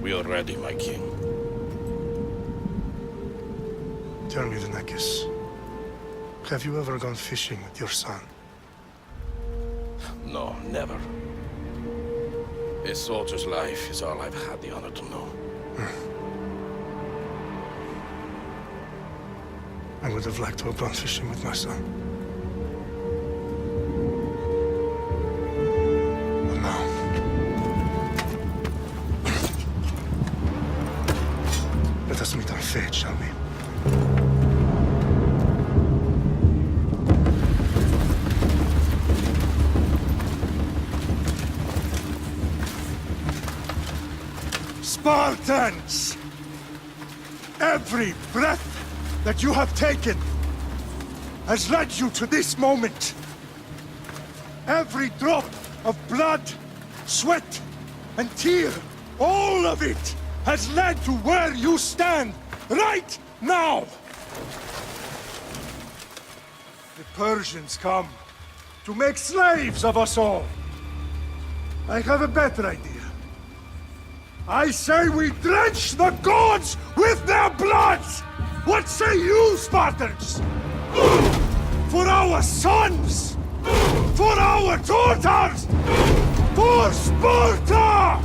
We are ready, my king. Tell me, Lenakis, have you ever gone fishing with your son? No, never. A soldier's life is all I've had the honor to know. I would have liked to have gone fishing with my son. But now... let us meet our fate, shall we? Spartans! Every breath that you have taken has led you to this moment. Every drop of blood, sweat, and tear, all of it has led to where you stand right now. The Persians come to make slaves of us all. I have a better idea. I say we drench the gods with their bloods! What say you, Spartans? For our sons! For our daughters! For Sparta!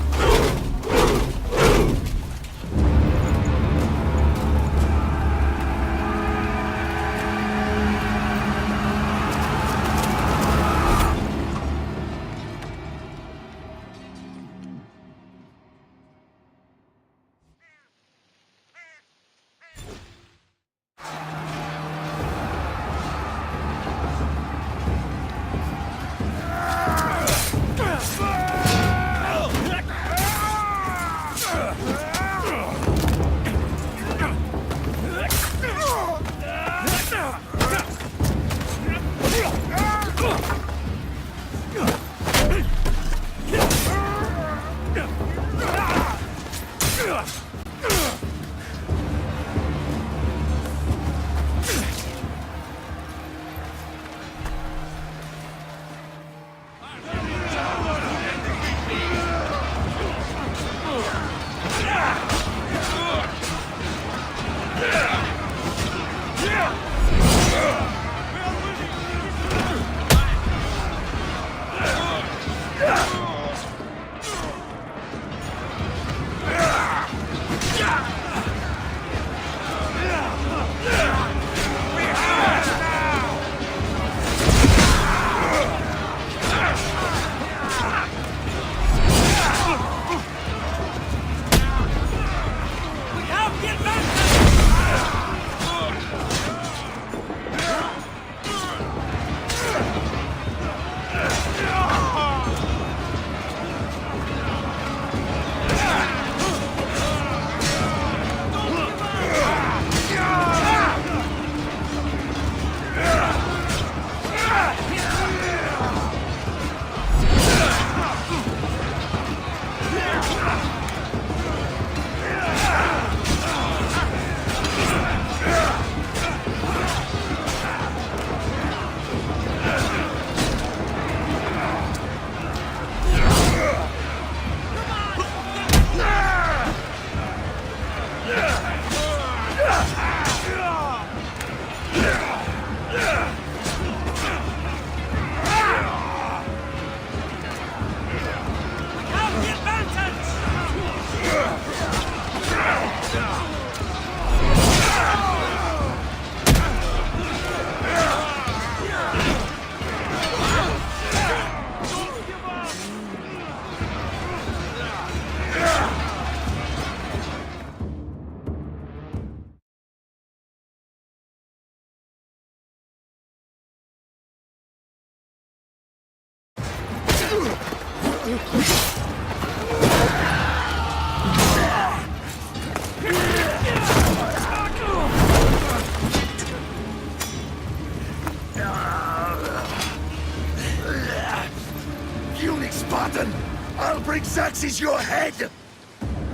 Spartan! I'll bring Xerxes your head!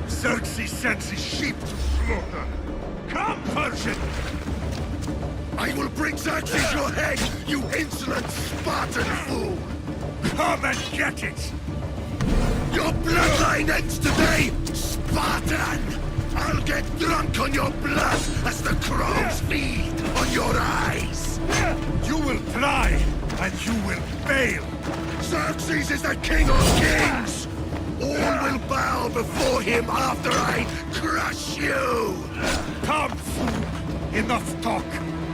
Xerxes sends his sheep to slaughter. Come, Persian! I will bring Xerxes your head, you insolent Spartan fool! Come and get it! Your bloodline ends today, Spartan! on your blood as the crows feed on your eyes. You will try, and you will fail. Xerxes is the king of kings! All will bow before him after I crush you! Come, fool. Enough talk.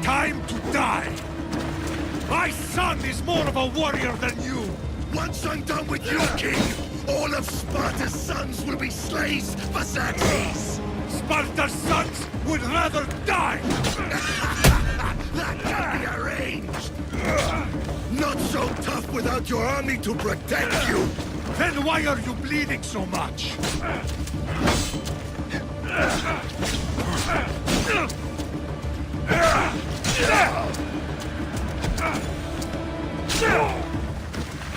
Time to die. My son is more of a warrior than you. Once I'm done with you, king, all of Sparta's sons will be slaves for Xerxes! Sparta's sons would rather die! That can be arranged! Not so tough without your army to protect you! Then why are you bleeding so much?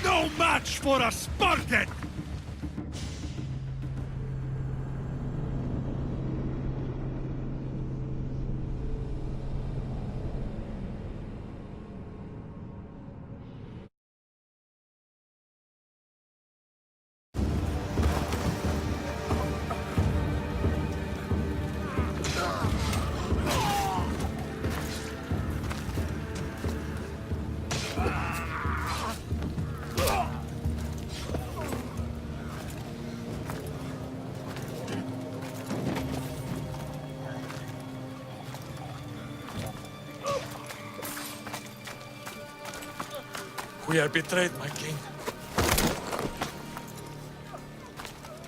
No match for a Spartan! We are betrayed, my king.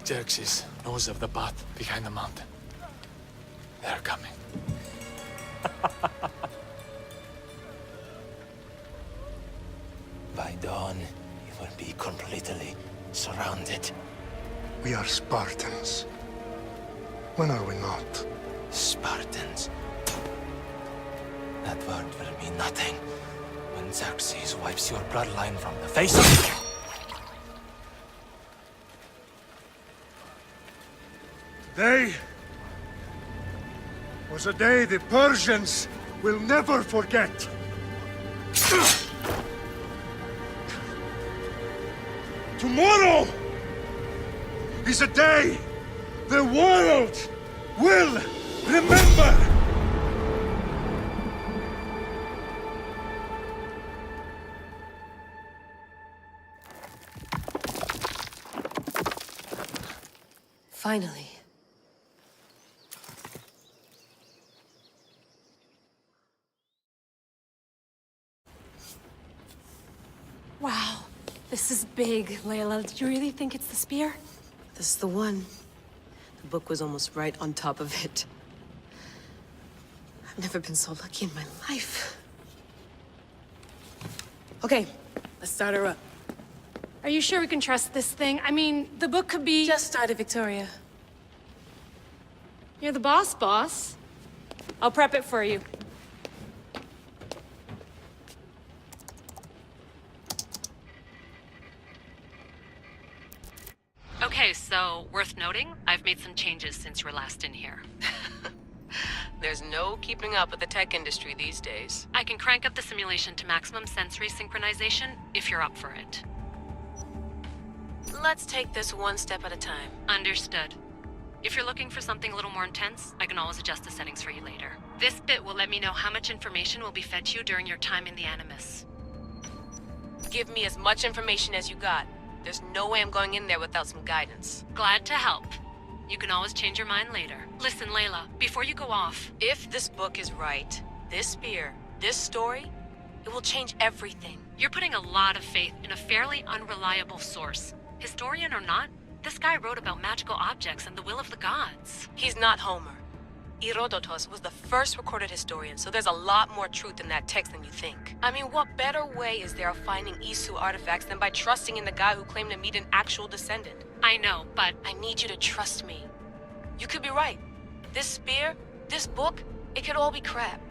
Xerxes knows of the path behind the mountain. They're coming. By dawn, you will be completely surrounded. We are Spartans. When are we not? Spartans. That word will mean nothing when Xerxes wipes your bloodline from the face of... Today was a day the Persians will never forget. Tomorrow is a day the world will remember. Finally. Wow, this is big, Layla. Did you really think it's the spear? This is the one. The book was almost right on top of it. I've never been so lucky in my life. Okay, let's start her up. Are you sure we can trust this thing? I mean, the book could be... Just started, Victoria. You're the boss. I'll prep it for you. Okay, so worth noting, I've made some changes since you were last in here. There's no keeping up with the tech industry these days. I can crank up the simulation to maximum sensory synchronization if you're up for it. Let's take this one step at a time. Understood. If you're looking for something a little more intense, I can always adjust the settings for you later. This bit will let me know how much information will be fed to you during your time in the Animus. Give me as much information as you got. There's no way I'm going in there without some guidance. Glad to help. You can always change your mind later. Listen, Layla, before you go off... If this book is right, this spear, this story, it will change everything. You're putting a lot of faith in a fairly unreliable source. Historian or not, this guy wrote about magical objects and the will of the gods. He's not Homer. Herodotus was the first recorded historian, so there's a lot more truth in that text than you think. I mean, what better way is there of finding Isu artifacts than by trusting in the guy who claimed to meet an actual descendant? I know, but... I need you to trust me. You could be right. This spear, this book, it could all be crap.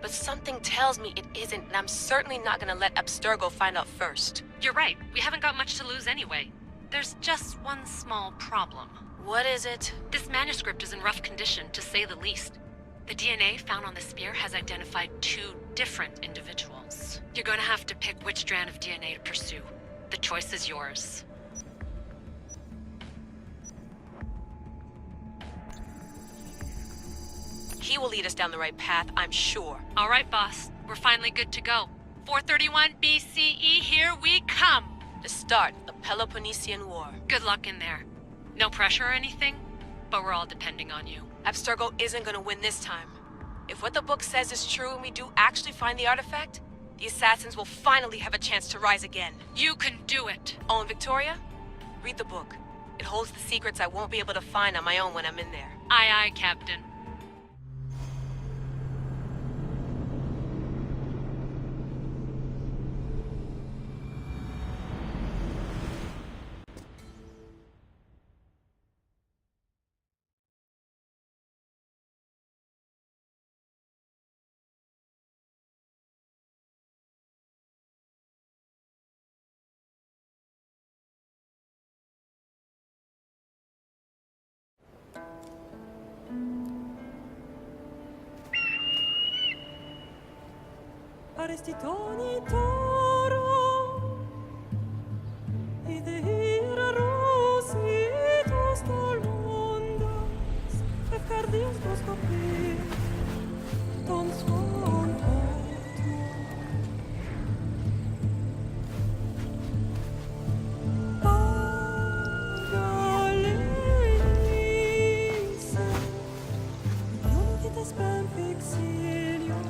But something tells me it isn't, and I'm certainly not gonna let Abstergo find out first. You're right. We haven't got much to lose anyway. There's just one small problem. What is it? This manuscript is in rough condition, to say the least. The DNA found on the spear has identified 2 different individuals. You're gonna have to pick which strand of DNA to pursue. The choice is yours. He will lead us down the right path, I'm sure. All right, boss. We're finally good to go. 431 BCE, here we come! To start the Peloponnesian War. Good luck in there. No pressure or anything, but we're all depending on you. Abstergo isn't gonna win this time. If what the book says is true and we do actually find the artifact, the assassins will finally have a chance to rise again. You can do it! Oh, and Victoria? Read the book. It holds the secrets I won't be able to find on my own when I'm in there. Aye, aye, Captain. Arestitoni toro Idehira rositos tolondas Efcardios proscopir Ton son otro Paralenise Idiom qui t'espem fixilion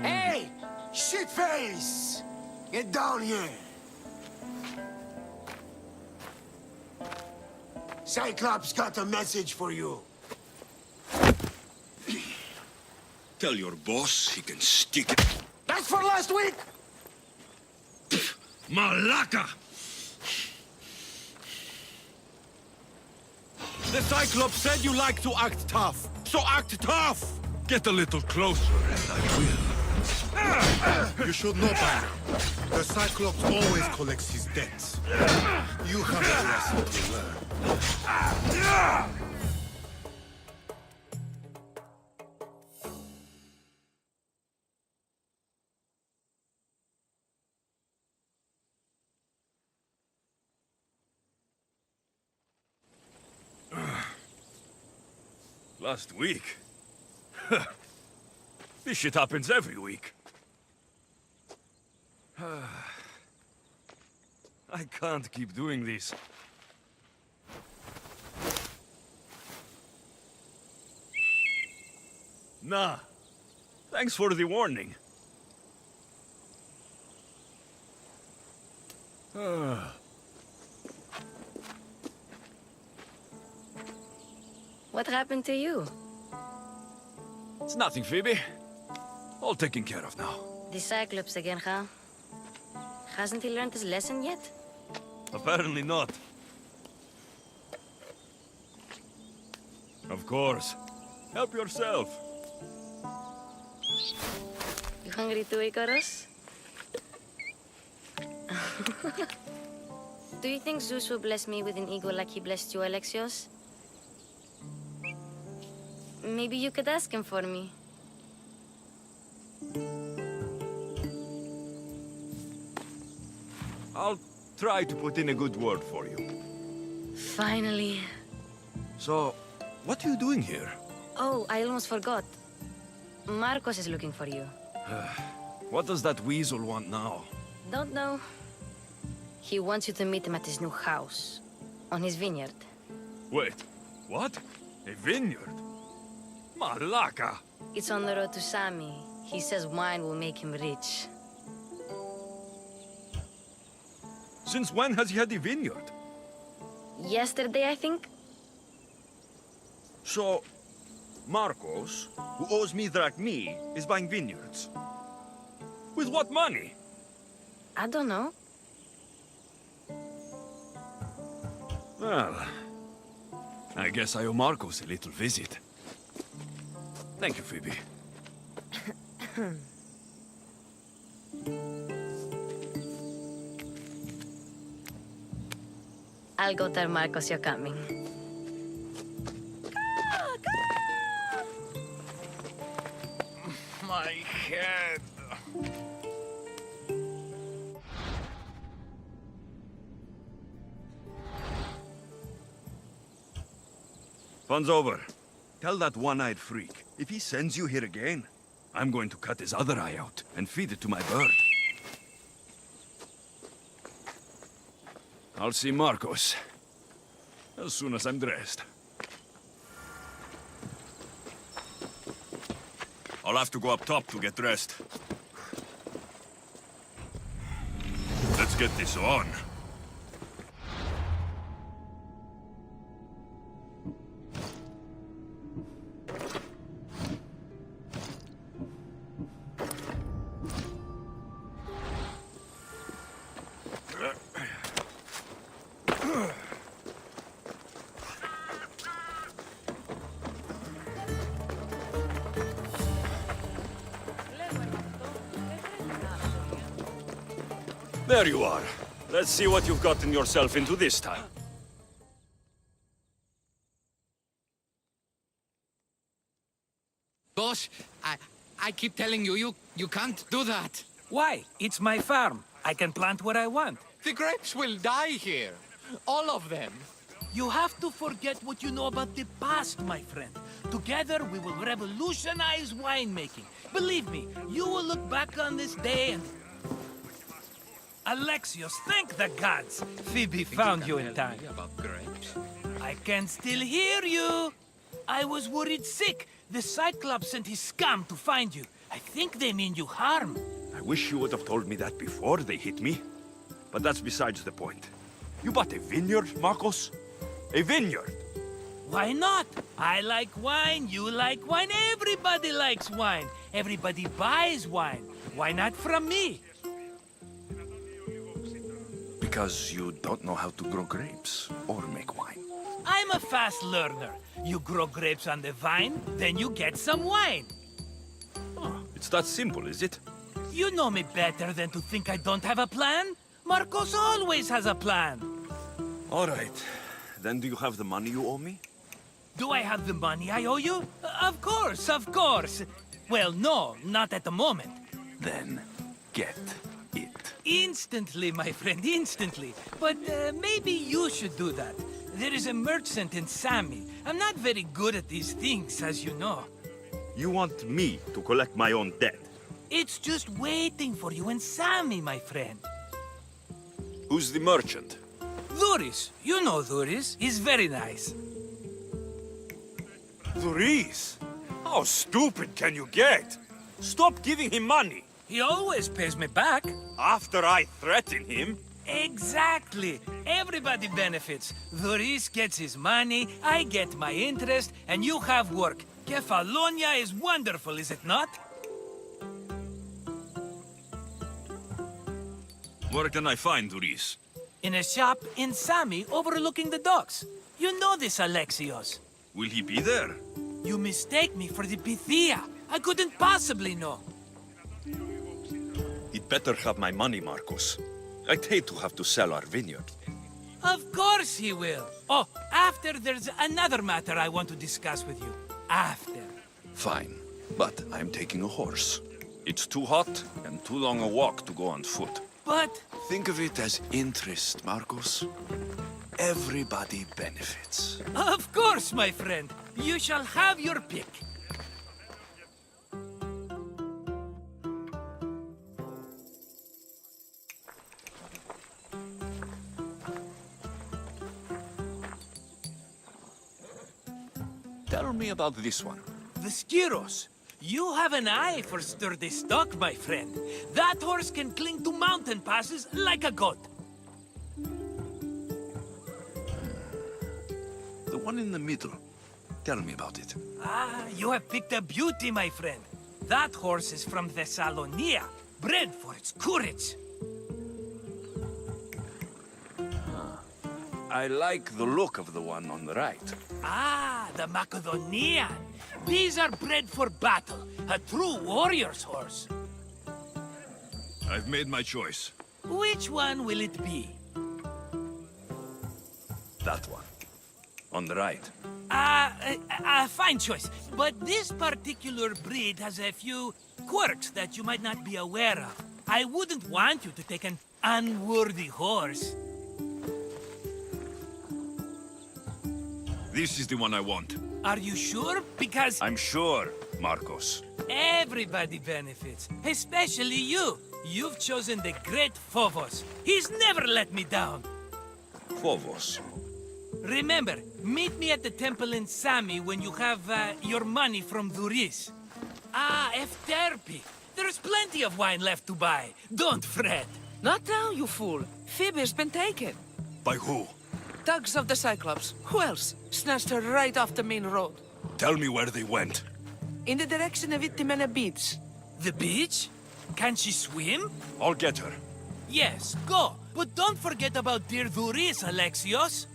Hey! Shitface! Get down here! Cyclops got a message for you. Tell your boss he can stick it. That's for last week! Malaka! The Cyclops said you like to act tough, so act tough! Get a little closer and I will. You should know by now. The Cyclops always collects his debts. You have a lesson to learn. Last week? This shit happens every week. I can't keep doing this. Nah. Thanks for the warning. What happened to you? It's nothing, Phoebe. All taken care of now. The Cyclops again, huh? Hasn't he learned his lesson yet? Apparently not. Of course. Help yourself. You hungry too, Icarus? Do you think Zeus will bless me with an ego like he blessed you, Alexios? Maybe you could ask him for me. I'll try to put in a good word for you. Finally. So, what are you doing here? Oh, I almost forgot. Marcos is looking for you. What does that weasel want now? Don't know. He wants you to meet him at his new house. On his vineyard. Wait, what? A vineyard? Malaka! It's on the road to Sami. He says wine will make him rich. Since when has he had a vineyard? Yesterday, I think? So, Marcos, who owes me drachmi, is buying vineyards. With what money? I don't know. Well, I guess I owe Marcos a little visit. Thank you, Phoebe. I'll go tell Marcos you're coming. My head. Fun's over. Tell that one-eyed freak, if he sends you here again, I'm going to cut his other eye out and feed it to my bird. I'll see Marcos as soon as I'm dressed. I'll have to go up top to get dressed. Let's get this on. There you are. Let's see what you've gotten yourself into this time. Boss, I keep telling you, you can't do that. Why? It's my farm. I can plant what I want. The grapes will die here. All of them. You have to forget what you know about the past, my friend. Together, we will revolutionize winemaking. Believe me, you will look back on this day and... Alexios, thank the gods! Phoebe found you in time. About grapes? I can still hear you! I was worried sick. The Cyclops sent his scum to find you. I think they mean you harm. I wish you would have told me that before they hit me. But that's besides the point. You bought a vineyard, Marcos? A vineyard? Why not? I like wine, you like wine, everybody likes wine. Everybody buys wine. Why not from me? Because you don't know how to grow grapes or make wine. I'm a fast learner. You grow grapes on the vine, then you get some wine. Oh, it's that simple, is it? You know me better than to think I don't have a plan. Marcos always has a plan. All right. Then do you have the money you owe me? Do I have the money I owe you? Of course, of course. Well, no, not at the moment. Then get it. Instantly, my friend, instantly. But maybe you should do that. There is a merchant in Sami. I'm not very good at these things, as you know. You want me to collect my own debt? It's just waiting for you in Sami, my friend. Who's the merchant? Duris. You know Duris. He's very nice. Duris? How stupid can you get? Stop giving him money. He always pays me back. After I threaten him? Exactly. Everybody benefits. Duris gets his money, I get my interest, and you have work. Kefalonia is wonderful, is it not? Where can I find Duris? In a shop in Sami overlooking the docks. You know this, Alexios. Will he be there? You mistake me for the Pythia. I couldn't possibly know. He'd better have my money, Marcos. I'd hate to have to sell our vineyard. Of course he will. Oh, after there's another matter I want to discuss with you. After. Fine, but I'm taking a horse. It's too hot and too long a walk to go on foot. But... Think of it as interest, Marcos. Everybody benefits. Of course, my friend. You shall have your pick. Tell me about this one. The Skiros. You have an eye for sturdy stock, my friend. That horse can cling to mountain passes like a goat. The one in the middle. Tell me about it. Ah, you have picked a beauty, my friend. That horse is from Thessalonia. bread for its courage. I like the look of the one on the right. Ah, the Macedonian. These are bred for battle, a true warrior's horse. I've made my choice. Which one will it be? That one. On the right. Fine choice. But this particular breed has a few quirks that you might not be aware of. I wouldn't want you to take an unworthy horse. This is the one I want. Are you sure? Because I'm sure, Marcos. everybody benefits, especially you. You've chosen the great Phobos. He's never let me down. Phobos. Remember, meet me at the temple in Sami when you have your money from Duris. Ah, Efterpi. There's plenty of wine left to buy. Don't fret. Not now, you fool. Phoebe's been taken. By who? Thugs of the Cyclops. Who else? Snatched her right off the main road. Tell me where they went. In the direction of Itimena Beach. The beach? Can she swim? I'll get her. Yes, go. But don't forget about dear Duris, Alexios.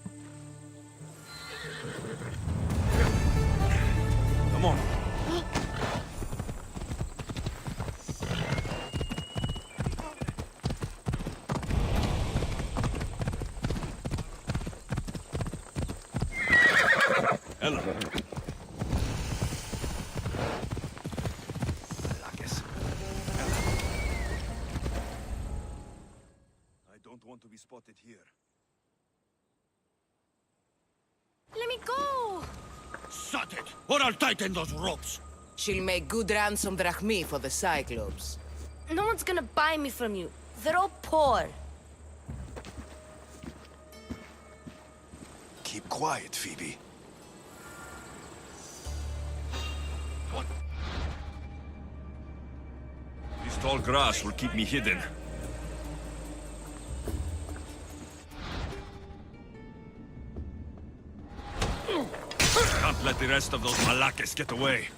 Come on. Ella. I don't want to be spotted here. Let me go! Shut it, or I'll tighten those ropes. She'll make good ransom drachmi for the Cyclops. No one's gonna buy me from you. They're all poor. Keep quiet, Phoebe. What? This tall grass will keep me hidden. Can't let the rest of those Malakes get away.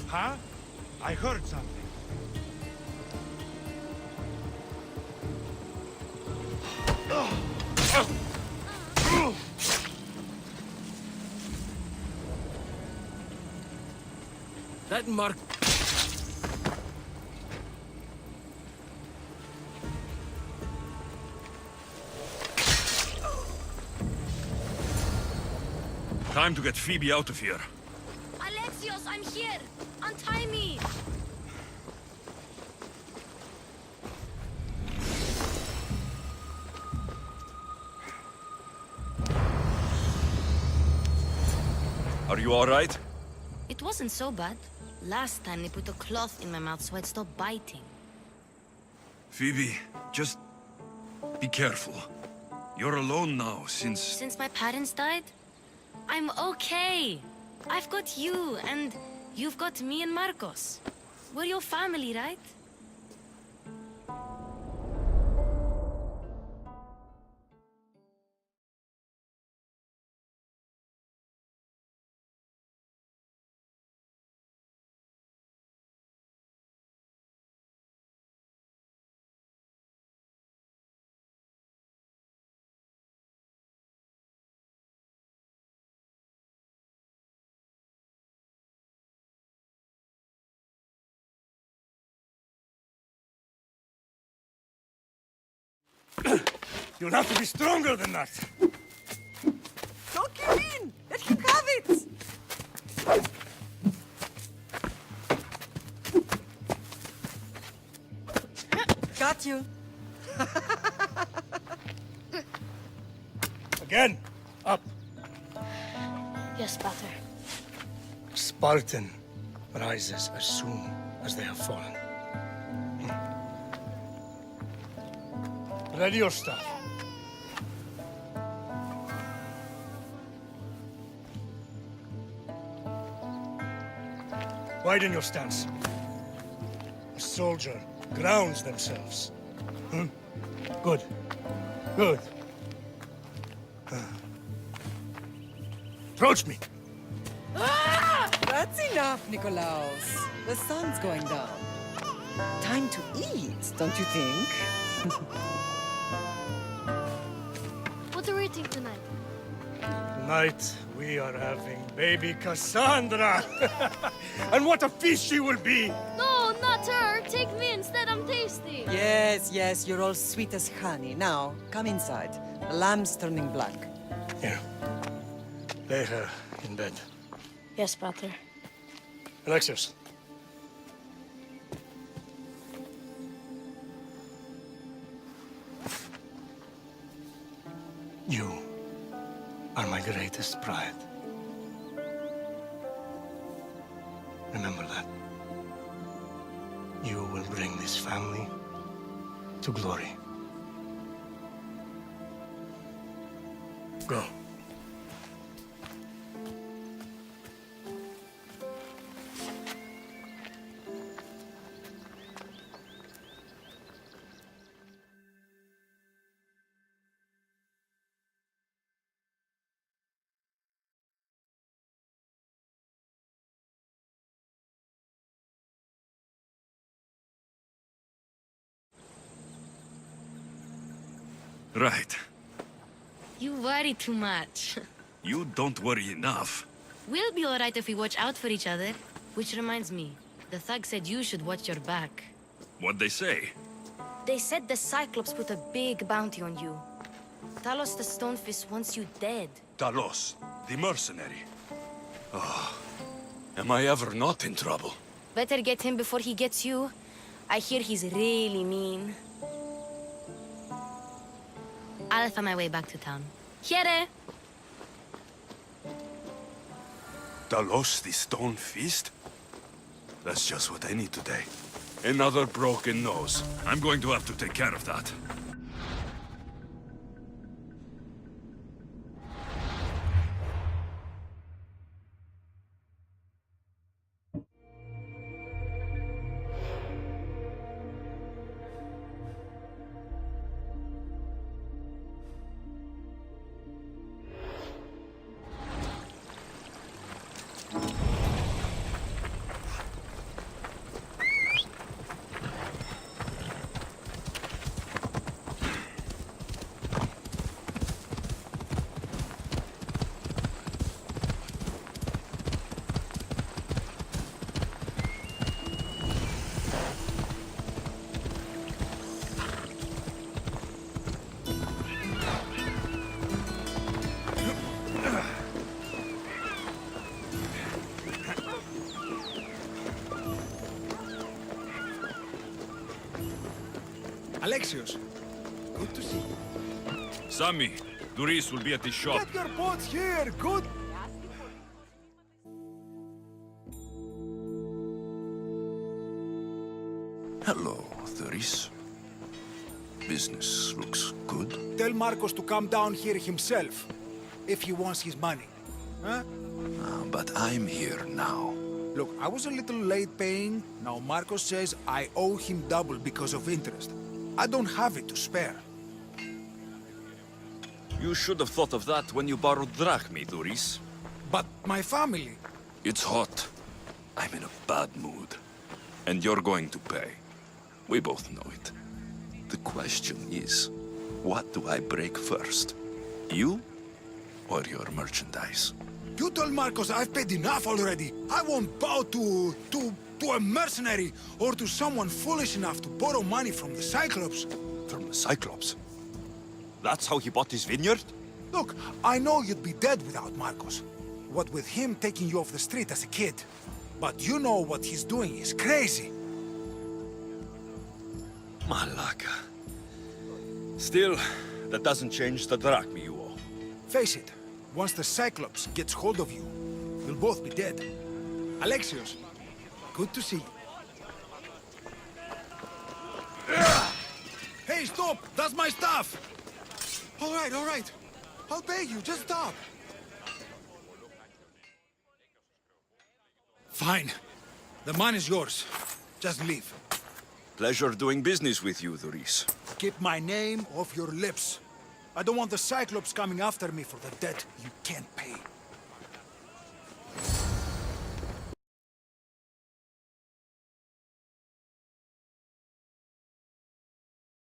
Huh? I heard something. That mark... Time to get Phoebe out of here. Alexios, I'm here! Untie me! Are you all right? It wasn't so bad. Last time they put a cloth in my mouth so I'd stop biting. Phoebe, just be careful. You're alone now since... Since my parents died? I'm okay. I've got you, and you've got me and Marcos. We're your family, right? You'll have to be stronger than that. Don't give in! Let him have it! Got you. Again. Up. Yes, Pater. Spartan rises as soon as they have fallen. Ready your stuff. Widen your stance. A soldier grounds themselves. Good. Good. Approach me. That's enough, Nikolaos. The sun's going down. Time to eat, don't you think? What are we eating tonight? Tonight, we are having baby Cassandra! And what a feast she will be! No, not her! Take me instead, I'm tasty! Yes, yes, you're all sweet as honey. Now, come inside. The lamb's turning black. Here. Lay her in bed. Yes, Pater. Alexios. You are my greatest pride. Remember that. You will bring this family to glory. Go. Right. You worry too much. You don't worry enough. We'll be alright if we watch out for each other. Which reminds me, the thug said you should watch your back. What'd they say? They said the Cyclops put a big bounty on you. Talos the Stonefist wants you dead. Talos, the mercenary. Oh, am I ever not in trouble? Better get him before he gets you. I hear he's really mean. I'll find my way back to town. Here! Talos, the stone fist? That's just what I need today. Another broken nose. I'm going to have to take care of that. Alexios, good to see you. Sammy, Duris will be at the shop. Get your boats here, good. Hello, Duris. Business looks good. Tell Marcos to come down here himself, if he wants his money. Huh? But I'm here now. Look, I was a little late paying. Now Marcos says I owe him double because of interest. I don't have it to spare. You should have thought of that when you borrowed drachmi, Duris. But my family... It's hot. I'm in a bad mood. And you're going to pay. We both know it. The question is, what do I break first? You or your merchandise? You told Marcos I've paid enough already. I won't bow to a mercenary or to someone foolish enough to borrow money from the Cyclops. From the Cyclops? That's how he bought his vineyard? Look, I know you'd be dead without Marcos. What with him taking you off the street as a kid. But you know what he's doing is crazy. Malaka. Still, that doesn't change the drachmi you owe. Face it, once the Cyclops gets hold of you, you'll both be dead. Alexios, good to see you. Hey, stop! That's my stuff! All right. I'll pay you, just stop. Fine. The money's yours. Just leave. Pleasure doing business with you, Duris. Keep my name off your lips. I don't want the Cyclops coming after me for the debt you can't pay.